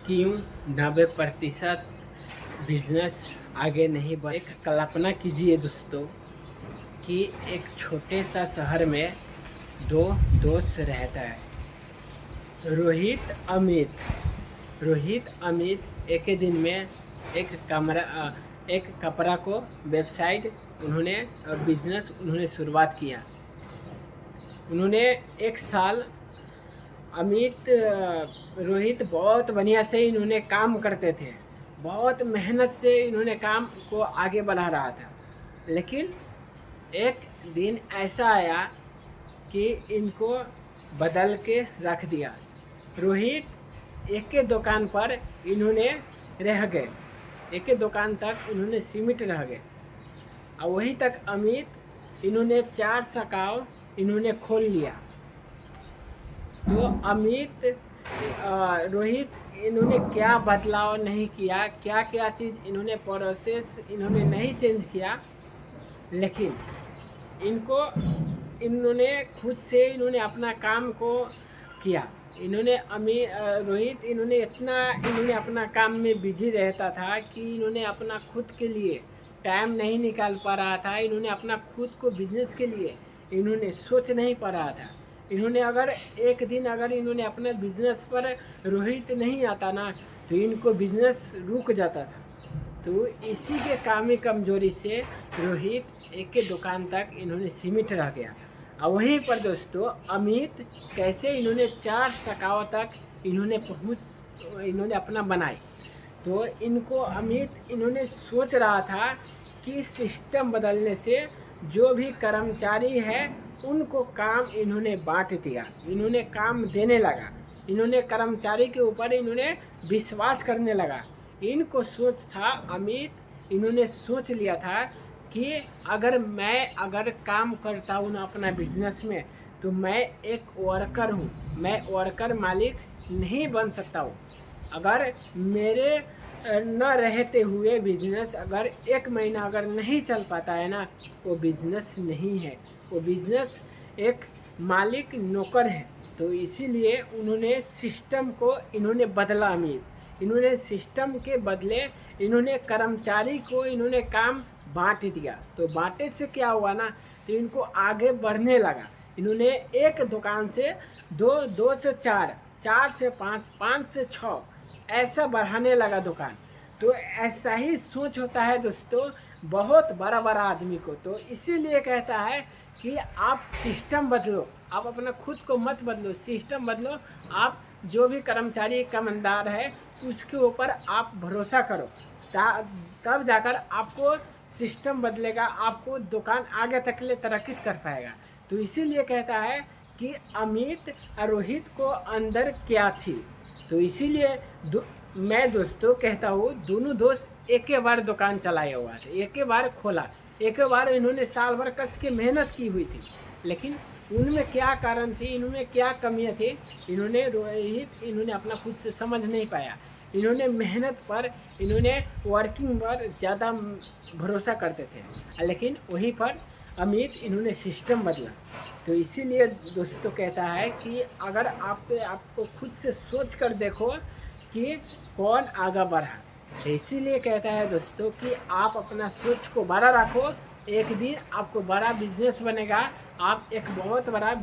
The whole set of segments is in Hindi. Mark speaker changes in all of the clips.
Speaker 1: क्यों 90% बिजनेस आगे नहीं बढ़। एक कल्पना कीजिए दोस्तों कि एक छोटे सा शहर में दो दोस्त रहता है, रोहित अमित। रोहित अमित एक ही दिन में एक कपड़ा को वेबसाइट उन्होंने बिजनेस उन्होंने शुरुआत किया। उन्होंने एक साल अमित रोहित बहुत बढ़िया से इन्होंने काम करते थे, बहुत मेहनत से इन्होंने काम को आगे बढ़ा रहा था। लेकिन एक दिन ऐसा आया कि इनको बदल के रख दिया। रोहित एक के दुकान पर इन्होंने रह गए, एक के दुकान तक इन्होंने सीमित रह गए, और वहीं तक अमित इन्होंने 4 शाखाओं इन्होंने खोल लिया। तो अमित रोहित इन्होंने क्या बदलाव नहीं किया, क्या क्या चीज़ इन्होंने प्रोसेस इन्होंने नहीं चेंज किया, लेकिन इन्होंने खुद से इन्होंने अपना काम को किया। रोहित इन्होंने अपना काम में बिजी रहता था कि इन्होंने अपना खुद के लिए टाइम नहीं निकाल पा रहा था। इन्होंने अपना खुद को बिजनेस के लिए इन्होंने सोच नहीं पा रहा था। इन्होंने अगर एक दिन अगर इन्होंने अपने बिजनेस पर रोहित नहीं आता ना, तो इनको बिजनेस रुक जाता था। तो इसी के कामी कमजोरी से रोहित एक के दुकान तक इन्होंने सीमित रह गया। और वहीं पर दोस्तों अमित कैसे इन्होंने 4 शाखाओं तक इन्होंने अपना बनाए। तो इन्होंने सोच रहा था कि सिस्टम बदलने से जो भी कर्मचारी है उनको काम इन्होंने बांट दिया, इन्होंने काम देने लगा, इन्होंने कर्मचारी के ऊपर इन्होंने विश्वास करने लगा। इनको सोच था अमित इन्होंने सोच लिया था कि अगर काम करता हूँ ना अपना बिजनेस में, तो मैं एक वर्कर हूँ, मैं वर्कर मालिक नहीं बन सकता हूँ। अगर मेरे न रहते हुए बिजनेस अगर 1 महीना अगर नहीं चल पाता है ना, वो बिजनेस नहीं है, वो बिजनेस एक मालिक नौकर है। तो इसीलिए उन्होंने सिस्टम को इन्होंने बदला। अमित इन्होंने सिस्टम के बदले इन्होंने कर्मचारी को इन्होंने काम बांट दिया। तो बांटे से क्या हुआ ना, तो इनको आगे बढ़ने लगा। इन्होंने एक दुकान से 2 से 4, 4 से 5, 5 से 6 ऐसा बढ़ाने लगा दुकान। तो ऐसा ही सोच होता है दोस्तों बहुत बड़ा बड़ा आदमी को। तो इसीलिए कहता है कि आप सिस्टम बदलो, आप अपना खुद को मत बदलो, सिस्टम बदलो। आप जो भी कर्मचारी ईमानदार है उसके ऊपर आप भरोसा करो, तब जाकर आपको सिस्टम बदलेगा, आपको दुकान आगे तक ले तरक्की कर पाएगा। तो इसीलिए कहता है कि अमित और रोहित को अंदर क्या थी। तो इसीलिए मैं दोस्तों कहता हूँ दोनों दोस्त एक ही बार दुकान चलाया हुआ था, एक ही बार खोला, एक ही बार इन्होंने साल भर कस के मेहनत की हुई थी। लेकिन उनमें क्या कारण थी, इनमें क्या कमियां थी, इन्होंने अपना खुद से समझ नहीं पाया। इन्होंने मेहनत पर इन्होंने वर्किंग पर ज़्यादा भरोसा करते थे, लेकिन वहीं पर अमित इन्होंने सिस्टम बदला। तो इसीलिए दोस्तों कहता है कि अगर आपको खुद से सोच कर देखो कि कौन आगे बढ़ा। तो इसीलिए कहता है दोस्तों कि आप अपना सोच को बड़ा रखो, एक दिन आपको बड़ा बिजनेस बनेगा, आप एक बहुत बड़ा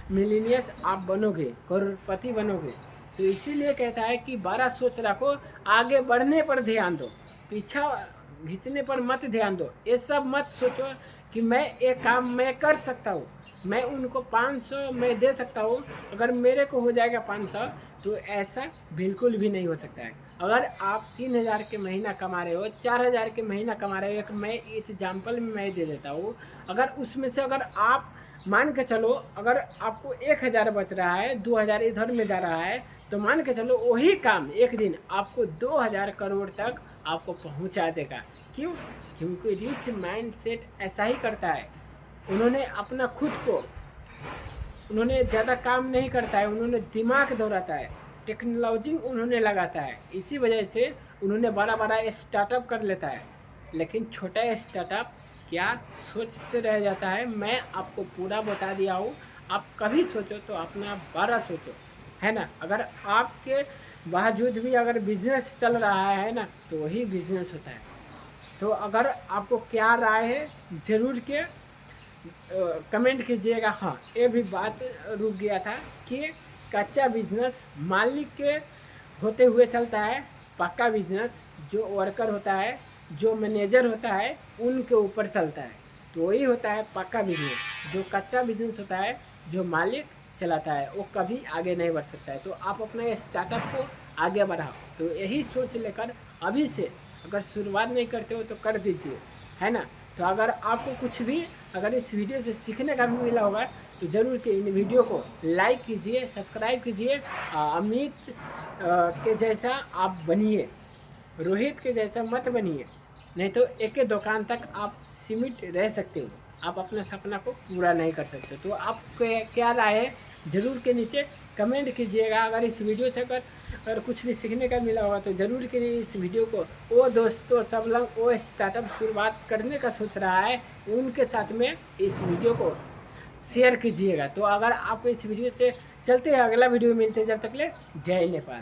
Speaker 1: मिलीनियस आप बनोगे, करोड़पति बनोगे। तो इसीलिए कहता है कि बड़ा सोच रखो, आगे बढ़ने पर ध्यान दो, पीछा खींचने पर मत ध्यान दो। ये सब मत सोचो कि मैं एक काम मैं कर सकता हूँ, मैं उनको 500 मैं दे सकता हूँ, अगर मेरे को हो जाएगा 500, तो ऐसा बिल्कुल भी नहीं हो सकता है। अगर आप 3000 के महीना कमा रहे हो, 4000 के महीना कमा रहे हो, एक मैं एग्जाम्पल में मैं दे देता हूँ, अगर उसमें से अगर आप मान के चलो अगर आपको 1000 बच रहा है, 2000 इधर में जा रहा है, तो मान के चलो वही काम एक दिन आपको 2000 करोड़ तक आपको पहुंचा देगा। क्यों? क्योंकि रिच माइंड सेट ऐसा ही करता है। उन्होंने अपना खुद को उन्होंने ज़्यादा काम नहीं करता है, उन्होंने दिमाग दौड़ाता है, टेक्नोलॉजी उन्होंने लगाता है। इसी वजह से उन्होंने बड़ा बड़ा स्टार्टअप कर लेता है, लेकिन छोटा स्टार्टअप क्या सोच से रह जाता है। मैं आपको पूरा बता दिया हूँ, आप कभी सोचो तो अपना बड़ा सोचो। है ना। अगर आपके बावजूद भी अगर बिजनेस चल रहा है ना, तो वही बिजनेस होता है। तो अगर आपको क्या राय है ज़रूर के कमेंट कीजिएगा। हाँ, ये भी बात रुक गया था कि कच्चा बिजनेस मालिक के होते हुए चलता है, पक्का बिजनेस जो वर्कर होता है, जो मैनेजर होता है, उनके ऊपर चलता है। तो वही होता है पक्का बिजनेस। जो कच्चा बिजनेस होता है, जो मालिक चलाता है, वो कभी आगे नहीं बढ़ सकता है। तो आप अपना स्टार्टअप को आगे बढ़ाओ। तो यही सोच लेकर अभी से अगर शुरुआत नहीं करते हो तो कर दीजिए, है ना। तो अगर आपको कुछ भी अगर इस वीडियो से सीखने का भी मिला होगा तो ज़रूर के इन वीडियो को लाइक कीजिए, सब्सक्राइब कीजिए। अमित के जैसा आप बनिए, रोहित के जैसा मत बनिए, नहीं तो एक ही दुकान तक आप सीमित रह सकते हो, आप अपने सपना को पूरा नहीं कर सकते। तो आप क्या राय है ज़रूर के नीचे कमेंट कीजिएगा। अगर इस वीडियो से अगर कुछ भी सीखने का मिला होगा तो ज़रूर के इस वीडियो को वो दोस्तों सब लोग वो स्टार्टअप शुरुआत करने का सोच रहा है, उनके साथ में इस वीडियो को शेयर कीजिएगा। तो अगर आपको इस वीडियो से चलते हैं अगला वीडियो मिलते हैं, जब तक ले जय नेपाल।